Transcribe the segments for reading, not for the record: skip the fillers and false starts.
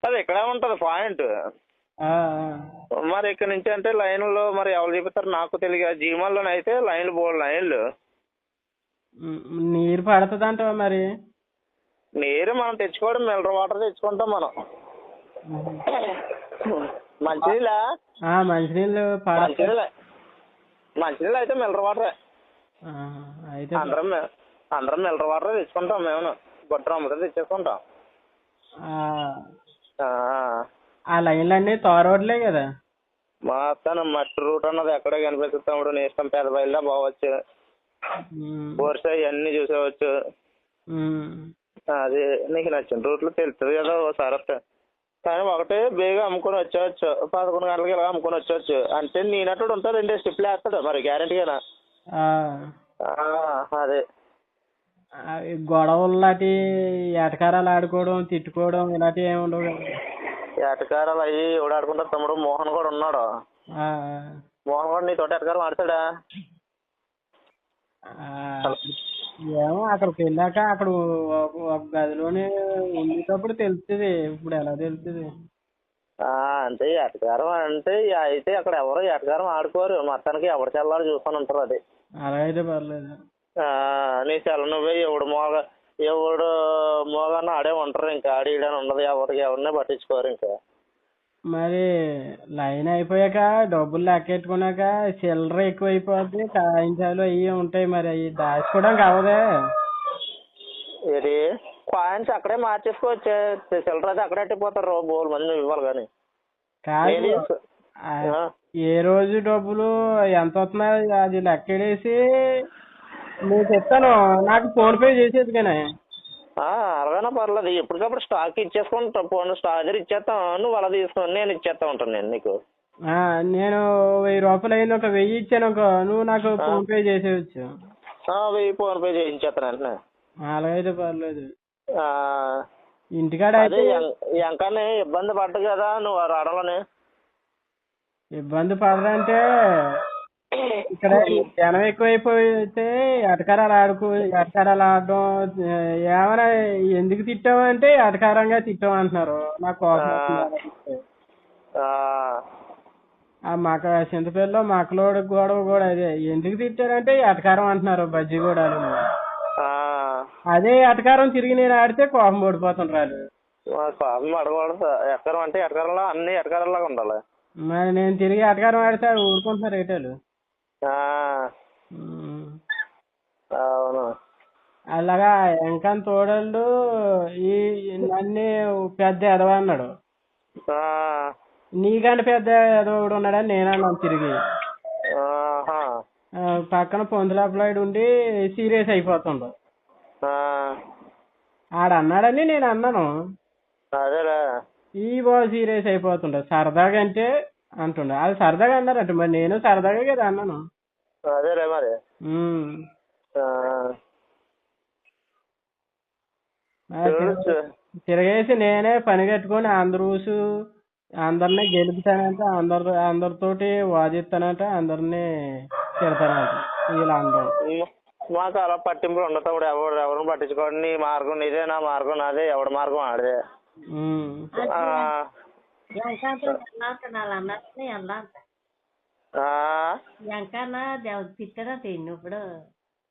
అది ఇక్కడే ఉంటది పాయింట్. ఆ, మరి ఇక్కడ నుంచి అంటే లైన్లో మరి ఎవరు చూపిస్తారు నాకు తెలియదు. జీమాల్లోనైతే లైన్లు బోల్డ్ లైన్లు. నీరు పడుతుందంటావా మరి? నీరు మనం తెచ్చుకోవడం మినరల్ వాటర్ తెచ్చుకుంటాం మనం. మంచినీళ్ళ మంచినీళ్ళు మంచినీళ్ళు అయితే మినరల్ వాటరే. అయితే అందరం మినరల్ వాటర్ తెచ్చుకుంటాం. మేము బొట్ట అమ్మతో తెచ్చేసుకుంటాం. ఆ లైన్లన్నీ తార్ రోడ్లే కదా? మొత్తం మట్టి రూట్ అన్నది ఎక్కడో కనిపిస్తుంది తమ్ముడు. నీ ఇష్టం పెద్ద బయలుదా పోవచ్చు, బోర్సా ఇవన్నీ చూసేవచ్చు. అది నీకు నచ్చిన రూట్లు తెలుస్తుంది కదా ఓసారి వస్తే. కానీ ఒకటి బేగా అమ్ముకొని వచ్చేవచ్చు, 11 గంటలకి ఇలా అమ్ముకొని వచ్చేవచ్చు. అంటే నేనట్టు ఉంటాడు 2 స్టిప్లు వేస్తాడు మరి గ్యారెంటీగా. అదే గొడవలు లాంటి ఎటకారాలు ఆడుకోవడం తిట్టుకోవడం ఇలాంటివి ఏమి ఉండవు కదా? ఎటకారాలు అవి ఎవడు ఆడుకుంటారు తమ్ముడు? మోహన్ కూడా ఉన్నాడు. మోహన్ కూడా నీతో ఎటకారం ఆడతాడా? ఏమో అక్కడికి వెళ్ళాక అక్కడ ఒక గదిలోనే ఉండేటప్పుడు తెలుస్తుంది. ఇప్పుడు ఎలా తెలుస్తుంది? అంటే ఎటకారం అంటే అయితే అక్కడ ఎవరు ఎటకారం ఆడుకోరు. మొత్తానికి ఎవరు చల్లారు చూసుకొని ఉంటారు. అది అలా అయితే పర్లేదు. నీ సెల నువ్వే ఎవడు మోగన్న ఆడే ఉంటారు. ఇంకా ఆడియడని ఉండదు. ఎవరినే పట్టించుకోరు. ఇంకా మరి లైన్ అయిపోయాక డబ్బులు లెక్కెట్టుకున్నాక చిల్లర ఎక్కువైపోద్ది, కాయించాలు అవి ఉంటాయి. మరి అవి దాచుకోవడానికి అవదే. ఇది కాయిన్స్ అక్కడే మార్చేసుకోవచ్చు. చిల్లర అయితే అక్కడే అట్టిపోతారు. బోల్ మంది నువ్వు ఇవ్వాలి. కానీ కాదు, ఏ రోజు డబ్బులు ఎంత వస్తున్నాయి అది లెక్కేసి నువ్వు చెప్తాను, నాకు ఫోన్ పే చేసేది. కానీ అలాగైనా పర్లేదు. ఎప్పటికప్పుడు స్టాక్ ఇచ్చేసుకుంటా. ఫోన్ స్టాక్ దగ్గర ఇచ్చేస్తాం. నువ్వు అలా తీసుకుని నేను ఇచ్చేస్తా ఉంటాను. నేను నీకు నేను 1000 రూపాయలు అయింది, ఒక 1000 ఇచ్చాను అనుకో, నువ్వు నాకు ఫోన్ పే చేసేవచ్చు. 1000 ఫోన్ పే చేయించేస్తాను వెంటనే. అలాగైతే పర్లేదు. ఇంటికాడ అయితే ఎంకనే ఇబ్బంది పడ్డదు కదా నువ్వు రావడంలోనే? ఇబ్బంది పడదంటే ఇక్కడ జనం ఎక్కువైపోతే ఎటకారాలు ఆడడం. ఏమైనా ఎందుకు తిట్టావంటే ఎటకారంగా తిట్టామంటున్నారు. నాకు కోపం వస్తుంది. మాకు చింతపల్లిలో మక్కలోడు గొడవ కూడా అదే. ఎందుకు తిట్టారంటే ఎటకారం అంటున్నారు. బజ్జి కూడా అదే ఎటకారం తిరిగి నేను ఆడితే కోపం పడిపోతుంటారు. కోపం పడకూడదు. ఎటకారం అంటే ఎటకారంలో అన్ని ఎటకారంలాగా ఉండాలి. మరి నేను తిరిగి ఎటకారం ఆడితే ఊరుకుంటున్నారు రేటాలు. అవును. అలాగా ఇంకా తోడళ్ళు ఈ నన్ను పెద్ద ఎదవ అన్నాడు. నీకంటే పెద్ద ఎదవడు ఉన్నాడని నేను అన్నాను తిరిగి. పక్కన పొందులాపలాడు ఉండి సీరియస్ అయిపోతుండు. ఆడన్నాడని నేను అన్నాను. ఈ బాగా సీరియస్ అయిపోతుండ. సరదాగా అంటే అంటుండ. అది సరదాగా అన్నారంట. మరి నేను సరదాగా కదా అన్నాను. అదేలే మరి. తిరగేసి నేనే పని కట్టుకొని అందరినీ గెలుపుతానంట, అందరితోటి వాదిస్తానంట, అందరినీ తిడతానంట. ఇలా అంటాం. మాకు అలా పట్టింపులు ఉండదు. ఎవరిని పట్టించుకోండి. నీ మార్గం నీదే, నా మార్గం నాదే, ఎవడి మార్గం ఆడదే.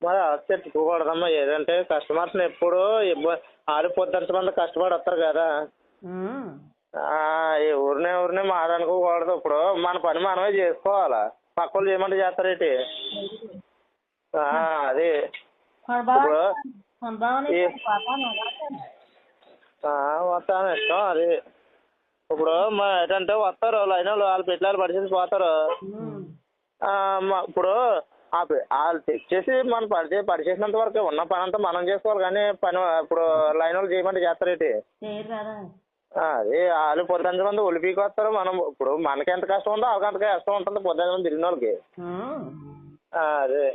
మరి తిట్టుకోకూడదమ్మా. ఏదంటే కస్టమర్స్ ఎప్పుడు ఆడు పొద్దున కష్టపడి వస్తారు కదా. ఊరినే మాదనుకోకూడదు. ఇప్పుడు మన పని మనమే చేసుకోవాలా. పక్కలు చేయమంటే చేస్తారేంటి? అది ఇప్పుడు వస్తాను ఇష్టం. అది ఇప్పుడు ఏంటంటే వస్తారు లైన్ వాళ్ళు పెట్లాలు పడిచేసి పోతారు. ఇప్పుడు వాళ్ళు తెచ్చేసి మనం పడిచేసినంత వరకు ఉన్న పని అంతా మనం చేసుకోవాలి. కానీ పని ఇప్పుడు లైన్ వాళ్ళు చేయమంటే చేస్తారేంటి? అది వాళ్ళు పొద్దున్న మంది ఒలిపీకి వస్తారు. మనం ఇప్పుడు మనకి ఎంత కష్టం ఉందో వాళ్ళకి అంత కష్టం ఉంటుంది పొద్దున్న మంది తిరిగిన వాళ్ళకి. అదే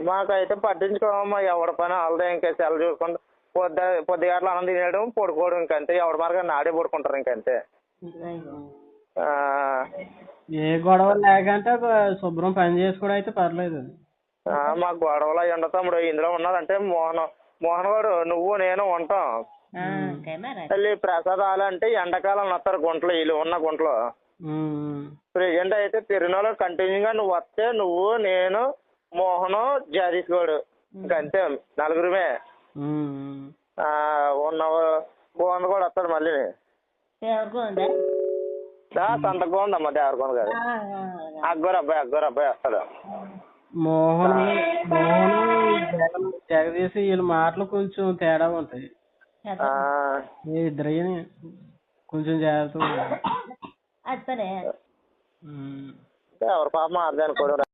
మాకైతే పట్టించుకోమమ్మా. ఎవరి పని వాళ్ళదే. ఇంకా సెలవు చూసుకుంటా పొద్దుగాట్లు అన్నం తినేయడం, పడుకోవడం. ఇంకంతే. ఎవరి మార్గం నాడే పడుకుంటారు. ఇంకంతే. ఏ గొడవ లేకంటే శుభ్రం పని చేసుకోవడం అయితే పర్లేదు. మాకు గొడవలు అయ్యి ఉండవు తమ్ముడు. ఇందులో ఉన్నదంటే మోహన్ గారు నువ్వు నేను ఉంటాం. మళ్ళీ ప్రసాదాలు అంటే ఎండాకాలం వస్తారు గుంటలు, వీళ్ళు ఉన్న గుంటలు. ప్రెజెంట్ అయితే తిరునాళ్ళు కంటిన్యూగా నువ్వు వస్తే నువ్వు నేను మోహను జగదీష్ గౌడు ఇంకంతే నలుగురమే. ఉన్న మోహన్ కూడా వస్తాడు మళ్ళీ. సంతకం ఉందమ్మా దేవరకొండ గారు. అక్బర్ అబ్బాయి వస్తాడు. మోహన్ జగదీష్ వీళ్ళ మాటలు కొంచెం తేడా ఉంటాయి. ఇద్దరు కొంచెం జాగ్రత్తగా ఎవరి పాప మారదే అనుకోవడం.